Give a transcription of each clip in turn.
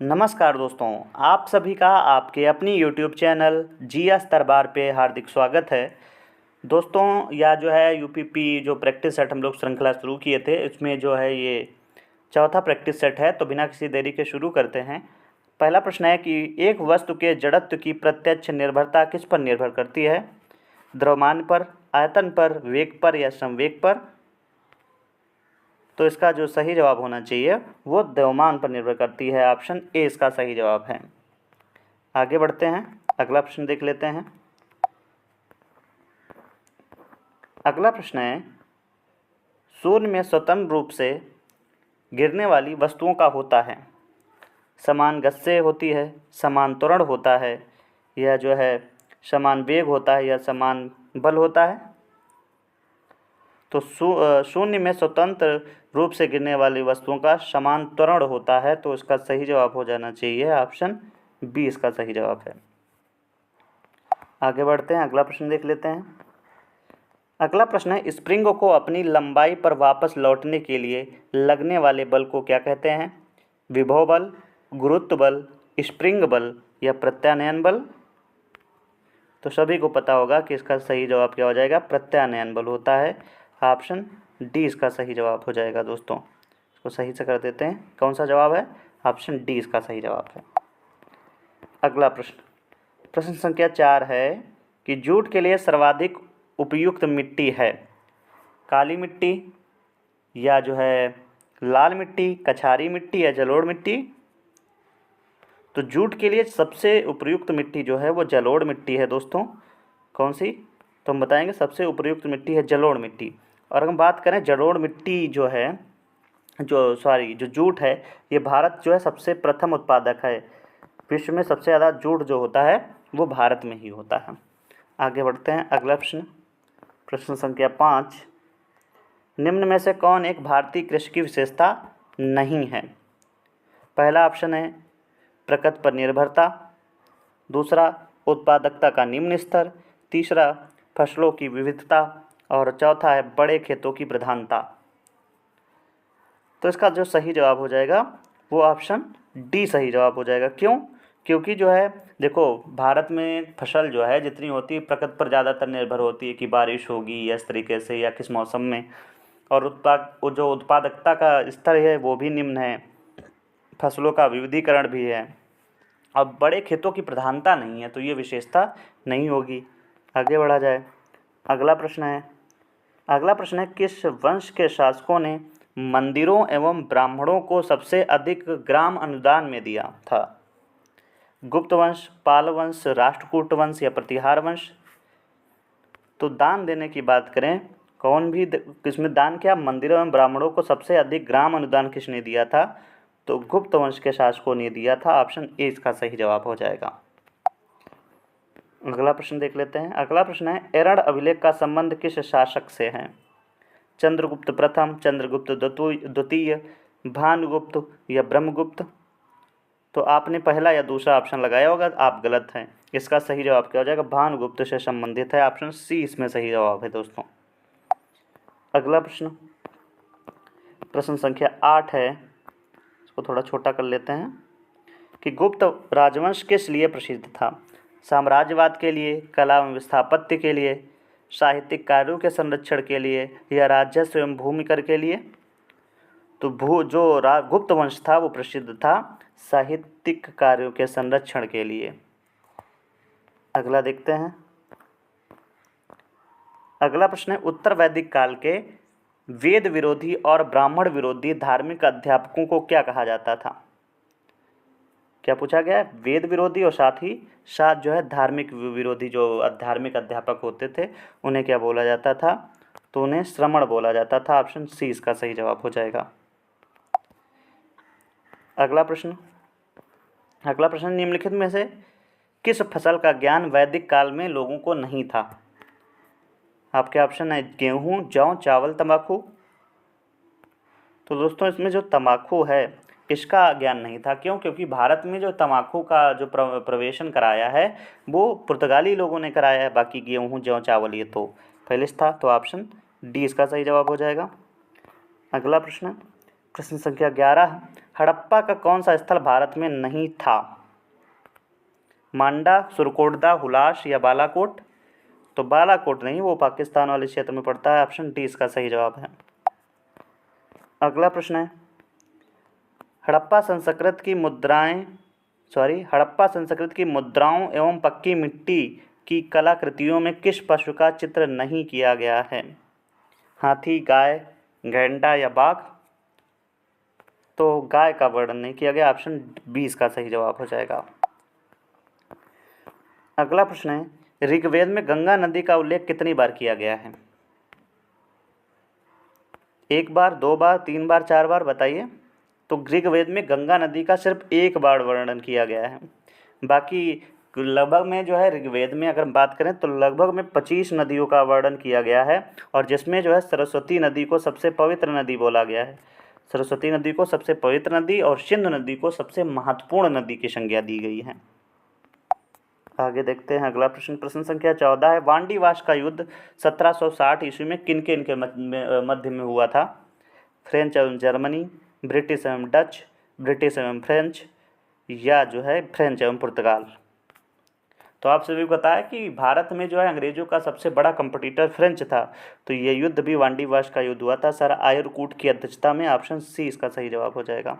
नमस्कार दोस्तों, आप सभी का आपके अपनी यूट्यूब चैनल जीएस दरबार पे हार्दिक स्वागत है। दोस्तों, यह जो है यूपीपी जो प्रैक्टिस सेट हम लोग श्रृंखला शुरू किए थे, इसमें जो है ये चौथा प्रैक्टिस सेट है। तो बिना किसी देरी के शुरू करते हैं। पहला प्रश्न है कि एक वस्तु के जड़त्व की प्रत्यक्ष निर्भरता किस पर निर्भर करती है? द्रव्यमान पर, आयतन पर, वेग पर या संवेग पर? तो इसका जो सही जवाब होना चाहिए वो द्रव्यमान पर निर्भर करती है। ऑप्शन ए इसका सही जवाब है। आगे बढ़ते हैं, अगला प्रश्न देख लेते हैं। अगला प्रश्न है, शून्य में स्वतंत्र रूप से गिरने वाली वस्तुओं का होता है। समान गति से होती है, समान त्वरण होता है, यह जो है समान वेग होता है या समान बल होता है? तो शून्य में स्वतंत्र रूप से गिरने वाली वस्तुओं का समान त्वरण होता है। तो इसका सही जवाब हो जाना चाहिए ऑप्शन बी इसका सही जवाब है। आगे बढ़ते हैं, अगला प्रश्न देख लेते हैं। अगला प्रश्न है, स्प्रिंग को अपनी लंबाई पर वापस लौटने के लिए लगने वाले बल को क्या कहते हैं? विभव बल, गुरुत्व बल, स्प्रिंग बल या प्रत्यानयन बल? तो सभी को पता होगा कि इसका सही जवाब क्या हो जाएगा, प्रत्यानयन बल होता है। ऑप्शन डी इसका सही जवाब हो जाएगा। दोस्तों, इसको सही से कर देते हैं। कौन सा जवाब है? ऑप्शन डी इसका सही जवाब है। अगला प्रश्न, प्रश्न संख्या 4 है कि जूट के लिए सर्वाधिक उपयुक्त मिट्टी है काली मिट्टी या जो है लाल मिट्टी, कछारी मिट्टी या जलोढ़ मिट्टी? तो जूट के लिए सबसे उपयुक्त मिट्टी जो है वो जलोढ़ मिट्टी है। दोस्तों, कौन सी? तो हम बताएंगे सबसे उपयुक्त मिट्टी है जलोढ़ मिट्टी। और हम बात करें जलोढ़ मिट्टी जो है, जो जूट है, ये भारत जो है सबसे प्रथम उत्पादक है। विश्व में सबसे ज़्यादा जूट जो होता है वो भारत में ही होता है। आगे बढ़ते हैं, अगला प्रश्न, प्रश्न संख्या 5, निम्न में से कौन एक भारतीय कृषि की विशेषता नहीं है? पहला ऑप्शन है प्रकृति पर निर्भरता, दूसरा उत्पादकता का निम्न स्तर, तीसरा फसलों की विविधता और चौथा है बड़े खेतों की प्रधानता। तो इसका जो सही जवाब हो जाएगा वो ऑप्शन डी सही जवाब हो जाएगा। क्यों? क्योंकि जो है देखो, भारत में फसल जो है जितनी होती है प्रकृति पर ज़्यादातर निर्भर होती है कि बारिश होगी या इस तरीके से या किस मौसम में, और जो उत्पादकता का स्तर है वो भी निम्न है, फसलों का विविधीकरण भी है, अब बड़े खेतों की प्रधानता नहीं है, तो ये विशेषता नहीं होगी। आगे बढ़ा जाए, अगला प्रश्न है किस वंश के शासकों ने मंदिरों एवं ब्राह्मणों को सबसे अधिक ग्राम अनुदान में दिया था? गुप्त वंश, पाल वंश, राष्ट्रकूट वंश या प्रतिहार वंश? तो दान देने की बात करें, कौन भी किसमें दान किया? मंदिरों एवं ब्राह्मणों को सबसे अधिक ग्राम अनुदान किसने दिया था? तो गुप्त वंश के शासकों ने दिया था। ऑप्शन ए इसका सही जवाब हो जाएगा। अगला प्रश्न देख लेते हैं। अगला प्रश्न है, एरण अभिलेख का संबंध किस शासक से है? चंद्रगुप्त प्रथम, चंद्रगुप्त द्वितीय, भानुगुप्त या ब्रह्मगुप्त? तो आपने पहला या दूसरा ऑप्शन लगाया होगा, आप गलत हैं। इसका सही जवाब क्या हो जाएगा? भानुगुप्त से संबंधित है। ऑप्शन सी इसमें सही जवाब है। दोस्तों, अगला प्रश्न, प्रश्न संख्या 8 है, इसको थोड़ा छोटा कर लेते हैं कि गुप्त राजवंश किस लिए प्रसिद्ध था? साम्राज्यवाद के लिए, कला एवं स्थापत्य के लिए, साहित्यिक कार्यों के संरक्षण के लिए या राजस्व एवं भूमि कर के लिए? तो गुप्त वंश था वो प्रसिद्ध था साहित्यिक कार्यों के संरक्षण के लिए। अगला देखते हैं, अगला प्रश्न है, उत्तर वैदिक काल के वेद विरोधी और ब्राह्मण विरोधी धार्मिक अध्यापकों को क्या कहा जाता था? क्या पूछा गया है? वेद विरोधी और साथ जो है धार्मिक विरोधी जो धार्मिक अध्यापक होते थे उन्हें क्या बोला जाता था? तो उन्हें श्रमण बोला जाता था। ऑप्शन सी इसका सही जवाब हो जाएगा। अगला प्रश्न, निम्नलिखित में से किस फसल का ज्ञान वैदिक काल में लोगों को नहीं था? आपके ऑप्शन है गेहूँ, जौ, चावल, तंबाकू। तो दोस्तों, इसमें जो तंबाकू है इसका ज्ञान नहीं था। क्यों? क्योंकि भारत में जो तंबाकू का जो प्रवेशन कराया है वो पुर्तगाली लोगों ने कराया है। बाकी गेहूँ, जौ, चावल ये तो पहले से था। तो ऑप्शन डी इसका सही जवाब हो जाएगा। अगला प्रश्न, प्रश्न संख्या 11, हड़प्पा का कौन सा स्थल भारत में नहीं था? मांडा, सुरकोटदा, हुलास या बालाकोट? तो बालाकोट नहीं, वो पाकिस्तान वाले क्षेत्र में पड़ता है। ऑप्शन डी इसका सही जवाब है। अगला प्रश्न है, हड़प्पा संस्कृत की मुद्राओं एवं पक्की मिट्टी की कलाकृतियों में किस पशु का चित्र नहीं किया गया है? हाथी, गाय, गैंडा या बाघ? तो गाय का वर्णन नहीं किया गया। ऑप्शन बी इसका सही जवाब हो जाएगा। अगला प्रश्न है, ऋग्वेद में गंगा नदी का उल्लेख कितनी बार किया गया है? 1 बार, 2 बार, 3 बार, 4 बार? बताइए। तो ऋग्वेद में गंगा नदी का सिर्फ 1 बार वर्णन किया गया है। बाकी लगभग में जो है ऋग्वेद में अगर बात करें तो लगभग में 25 नदियों का वर्णन किया गया है, और जिसमें जो है सरस्वती नदी को सबसे पवित्र नदी बोला गया है। सरस्वती नदी को सबसे पवित्र नदी और सिंधु नदी को सबसे महत्वपूर्ण नदी की संज्ञा दी गई है। आगे देखते हैं अगला प्रश्न। प्रश्न संख्या 14 है, वांडीवाश का युद्ध 1760 ईस्वी में किन किन के मध्य में हुआ था? फ्रेंच एवं जर्मनी, ब्रिटिश एवं डच, ब्रिटिश एवं फ्रेंच, या जो है फ्रेंच एवं पुर्तगाल? तो आप सभी को पता है कि भारत में जो है अंग्रेजों का सबसे बड़ा कंपटीटर फ्रेंच था। तो ये युद्ध भी वांडीवाश का युद्ध हुआ था सर आयरकूट की अध्यक्षता में। ऑप्शन सी इसका सही जवाब हो जाएगा।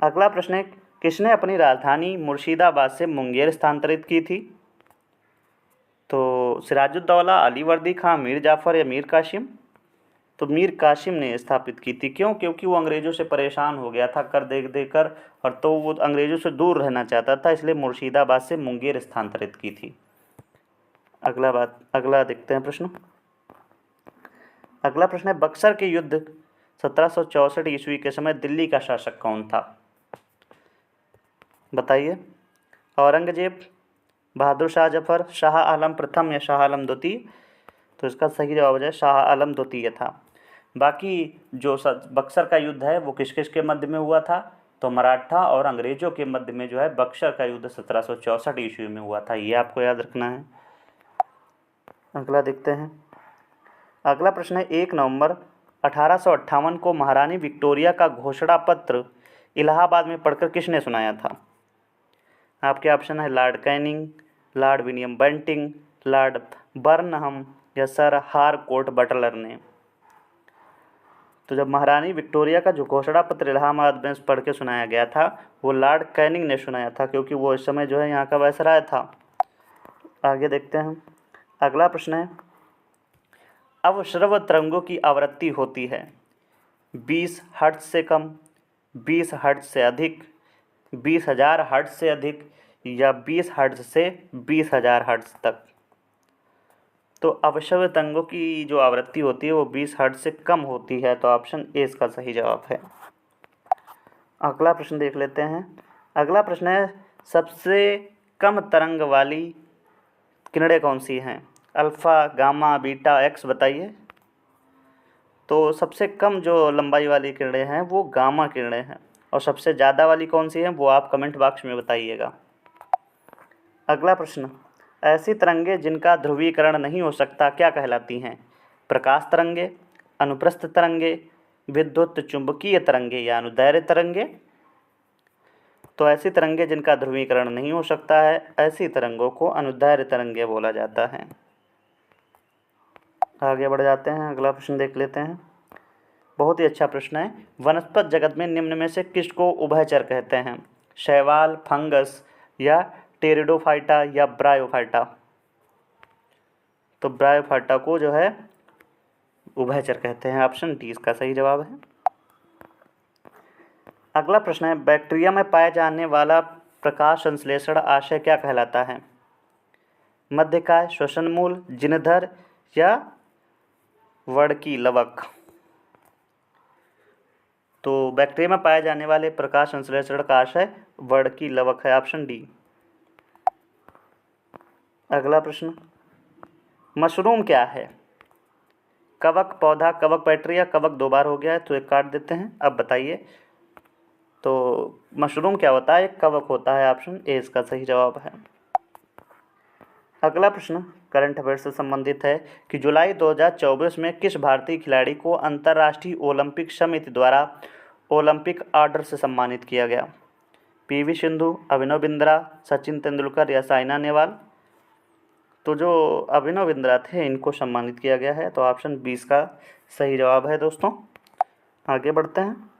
अगला प्रश्न है, किसने अपनी राजधानी मुर्शिदाबाद से मुंगेर स्थानांतरित की थी? तो सिराजुद्दौला, अली वर्दी खां, मीर जाफ़र या मीर कासिम? तो मीर कासिम ने स्थापित की थी। क्यों? क्योंकि वो अंग्रेज़ों से परेशान हो गया था कर दे देकर, और तो वो अंग्रेज़ों से दूर रहना चाहता था, इसलिए मुर्शिदाबाद से मुंगेर स्थानांतरित की थी। अगला देखते हैं प्रश्न। अगला प्रश्न है, बक्सर के युद्ध 1764 ईस्वी के समय दिल्ली का शासक कौन था? बताइए। औरंगजेब, बहादुर शाह जफर, शाह आलम प्रथम या शाह आलम द्वितीय? तो इसका सही जवाब हो जाए शाह आलम द्वितीय था। बाकी जो बक्सर का युद्ध है वो किस किस के मध्य में हुआ था? तो मराठा और अंग्रेजों के मध्य में जो है बक्सर का युद्ध 1764 ईस्वी में हुआ था। ये आपको याद रखना है। अगला देखते हैं। अगला प्रश्न है, 1 नवंबर 1858 को महारानी विक्टोरिया का घोषणा पत्र इलाहाबाद में पढ़कर किसने सुनाया था? आपके ऑप्शन है Lord Canning, Lord William Bentinck, Lord Burnham या सर हारकोर्ट बटलर ने? तो जब महारानी विक्टोरिया का जो घोषणा पत्र इलाहाबाद में पढ़ के सुनाया गया था वो लॉर्ड कैनिंग ने सुनाया था, क्योंकि वो इस समय जो है यहाँ का वायसराय था। आगे देखते हैं। अगला प्रश्न है, अवश्रव तरंगों की आवृत्ति होती है 20 हर्ट्ज से कम, 20 हर्ट्ज से अधिक, 20,000 हर्ट्ज से अधिक, या 20 हर्ट्ज से 20,000 हर्ट्ज तक? तो अवश्रव तरंगों की जो आवृत्ति होती है वो 20 हर्ट्ज से कम होती है। तो ऑप्शन ए इसका सही जवाब है। अगला प्रश्न देख लेते हैं। अगला प्रश्न है, सबसे कम तरंग वाली किरणें कौन सी हैं? Alpha, gamma, beta, x? बताइए। तो सबसे कम जो लंबाई वाली किरणें हैं वो गामा किरणें हैं, और सबसे ज़्यादा वाली कौन सी हैं वो आप कमेंट बॉक्स में बताइएगा। अगला प्रश्न, ऐसी तरंगें जिनका ध्रुवीकरण नहीं हो सकता क्या कहलाती हैं? प्रकाश तरंगे, अनुप्रस्थ तरंगे, विद्युत चुंबकीय तरंगे या अनुदैर्ध्य तरंगे? तो ऐसी तरंगें जिनका ध्रुवीकरण नहीं हो सकता है, ऐसी तरंगों को अनुदैर्ध्य तरंगे बोला जाता है। आगे बढ़ जाते हैं। अगला प्रश्न देख लेते हैं। बहुत ही अच्छा प्रश्न है। वनस्पत जगत में निम्न में से किसको उभयचर कहते हैं? शैवाल, फंगस या टेरिडोफाइटा या ब्रायोफाइटा? तो ब्रायोफाइटा को जो है उभयचर कहते हैं। ऑप्शन डी इसका सही जवाब है। अगला प्रश्न है, बैक्टीरिया में पाया जाने वाला प्रकाश संश्लेषण आशय क्या कहलाता है? मध्यकाय, श्वसन मूल, जिनधर या वर्णकी लवक? तो बैक्टीरिया में पाए जाने वाले प्रकाश संश्लेषण का आशय वर्णकी लवक है। Option D. अगला प्रश्न, मशरूम क्या है? कवक, पौधा, कवक बैक्टीरिया? कवक 2 बार हो गया है तो एक काट देते हैं। अब बताइए, तो मशरूम क्या होता है? एक कवक होता है। ऑप्शन ए इसका सही जवाब है। अगला प्रश्न करंट अफेयर से संबंधित है कि जुलाई 2024 में किस भारतीय खिलाड़ी को अंतर्राष्ट्रीय ओलंपिक समिति द्वारा ओलंपिक ऑर्डर से सम्मानित किया गया? पीवी सिंधु, अभिनव बिंद्रा, सचिन तेंदुलकर या साइना नेहवाल? तो जो अभिनव बिंद्रा थे इनको सम्मानित किया गया है, तो ऑप्शन 20 का सही जवाब है दोस्तों। आगे बढ़ते हैं।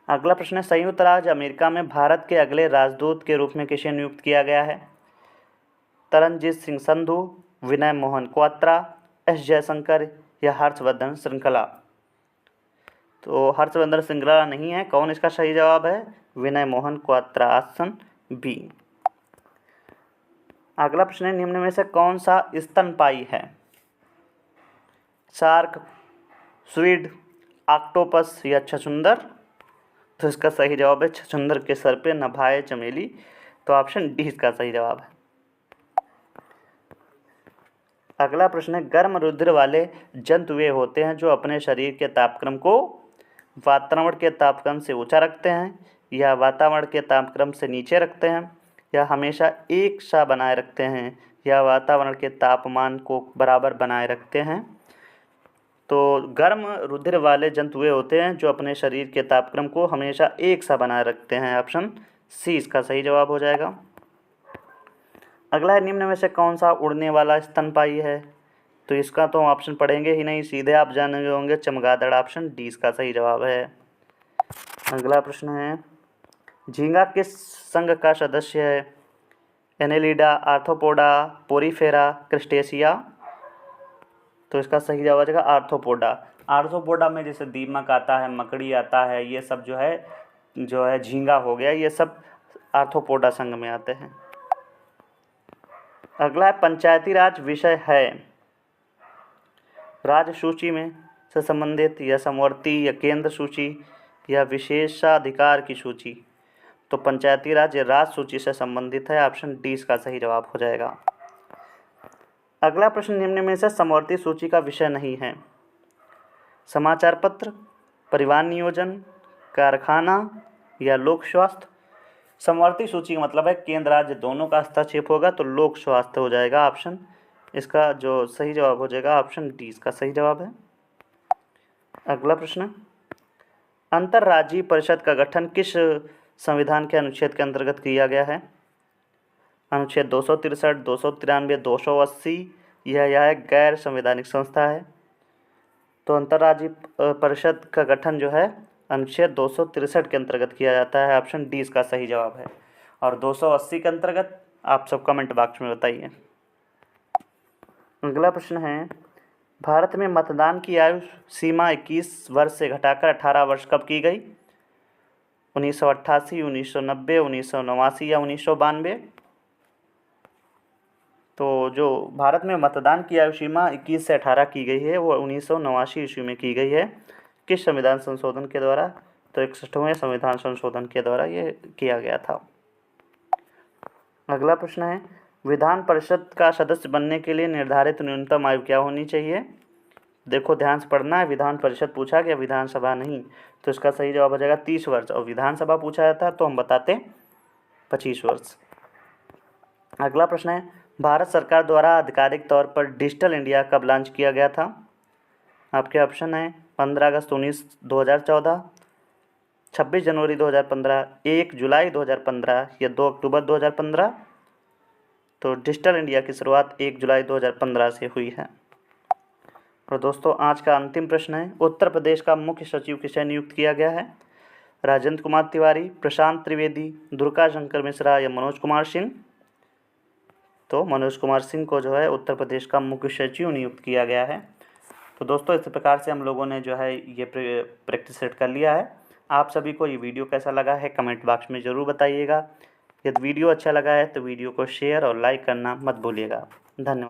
अगला प्रश्न है, संयुक्त राज्य अमेरिका में भारत के अगले राजदूत के रूप में किसे नियुक्त किया गया है? तरनजीत सिंह संधू, विनय मोहन क्वात्रा, एस जयशंकर या हर्षवर्धन श्रृंखला? तो हर्षवर्धन श्रृंखला नहीं है। कौन इसका सही जवाब है? विनय मोहन क्वात्रा, ऑप्शन बी। अगला प्रश्न है, निम्न में से कौन सा स्तनपायी है? शार्क, स्क्विड, ऑक्टोपस या छछूंदर? तो इसका सही जवाब है छछूंदर के सर पे नभाए चमेली, तो ऑप्शन डी इसका सही जवाब है। अगला प्रश्न है, गर्म रुधिर वाले जंतु वे होते हैं जो अपने शरीर के तापक्रम को वातावरण के तापक्रम से ऊंचा रखते हैं या वातावरण के तापक्रम से नीचे रखते हैं या हमेशा एक सा बनाए रखते हैं या वातावरण के तापमान को बराबर बनाए रखते हैं? तो गर्म रुधिर वाले जंतु वे होते हैं जो अपने शरीर के तापक्रम को हमेशा एक सा बनाए रखते हैं, ऑप्शन सी इसका सही जवाब हो जाएगा। अगला है, निम्न में से कौन सा उड़ने वाला स्तनपायी है? तो इसका तो हम ऑप्शन पढ़ेंगे ही नहीं, सीधे आप जानेंगे होंगे चमगादड़, ऑप्शन डी इसका सही जवाब है। अगला प्रश्न है, झींगा किस संघ का सदस्य है? Annelida, Arthropoda, Porifera, Crustacea? तो इसका सही जवाब हो जाएगा आर्थ्रोपोडा। आर्थ्रोपोडा में जैसे दीमक आता है, मकड़ी आता है, ये सब जो है झींगा हो गया, ये सब आर्थ्रोपोडा संघ में आते हैं। अगला है, पंचायती राज विषय है राज्य सूची में से संबंधित या समवर्ती या केंद्र सूची या विशेषाधिकार की सूची? तो पंचायती राज राज्य सूची से संबंधित है, ऑप्शन डी इसका सही जवाब हो जाएगा। अगला प्रश्न, निम्न में से समवर्ती सूची का विषय नहीं है? समाचार पत्र, परिवहन नियोजन, कारखाना या लोक स्वास्थ्य? समवर्ती सूची का मतलब है केंद्र राज्य दोनों का हस्तक्षेप होगा, तो लोक स्वास्थ्य हो जाएगा ऑप्शन। इसका जो सही जवाब हो जाएगा ऑप्शन डी इसका सही जवाब है। अगला प्रश्न, अंतर्राज्यीय परिषद का गठन किस संविधान के अनुच्छेद के अंतर्गत किया गया है? अनुच्छेद 263, 293, 280 यह एक गैर संवैधानिक संस्था है? तो अंतर्राज्यीय परिषद का गठन जो है अनुच्छेद 263 के अंतर्गत किया जाता है, ऑप्शन डी इसका सही जवाब है। और 280 के अंतर्गत आप सब कमेंट बॉक्स में बताइए। अगला प्रश्न है, भारत में मतदान की आयु सीमा 21 वर्ष से घटाकर 18 वर्ष कब की गई? 1988, 1990, 1989 या 1992? तो जो भारत में मतदान की आयु सीमा 21 से 18 की गई है वो 1989 ईस्वी में की गई है। किस संविधान संशोधन के द्वारा? तो 61वें संविधान संशोधन के द्वारा ये किया गया था। अगला प्रश्न है, विधान परिषद का सदस्य बनने के लिए निर्धारित न्यूनतम आयु क्या होनी चाहिए? देखो ध्यान से पढ़ना है, विधान परिषद पूछा गया, विधानसभा नहीं, तो इसका सही जवाब हो जाएगा 30 वर्ष। और विधानसभा पूछा जाता तो हम बताते 25 वर्ष। अगला प्रश्न है, भारत सरकार द्वारा आधिकारिक तौर पर डिजिटल इंडिया कब लॉन्च किया गया था? आपके ऑप्शन है 15 अगस्त 2014, 26 जनवरी 2015, 1 जुलाई 2015 या 2 अक्टूबर 2015? तो डिजिटल इंडिया की शुरुआत 1 जुलाई 2015 से हुई है। और दोस्तों आज का अंतिम प्रश्न है, उत्तर प्रदेश का मुख्य सचिव किसे नियुक्त किया गया है? राजेंद्र कुमार तिवारी, प्रशांत त्रिवेदी, दुर्गा शंकर मिश्रा या मनोज कुमार सिंह? तो मनोज कुमार सिंह को जो है उत्तर प्रदेश का मुख्य सचिव नियुक्त किया गया है। तो दोस्तों इस प्रकार से हम लोगों ने जो है ये प्रैक्टिस सेट कर लिया है। आप सभी को ये वीडियो कैसा लगा है कमेंट बॉक्स में ज़रूर बताइएगा। यदि वीडियो अच्छा लगा है तो वीडियो को शेयर और लाइक करना मत भूलिएगा। धन्यवाद।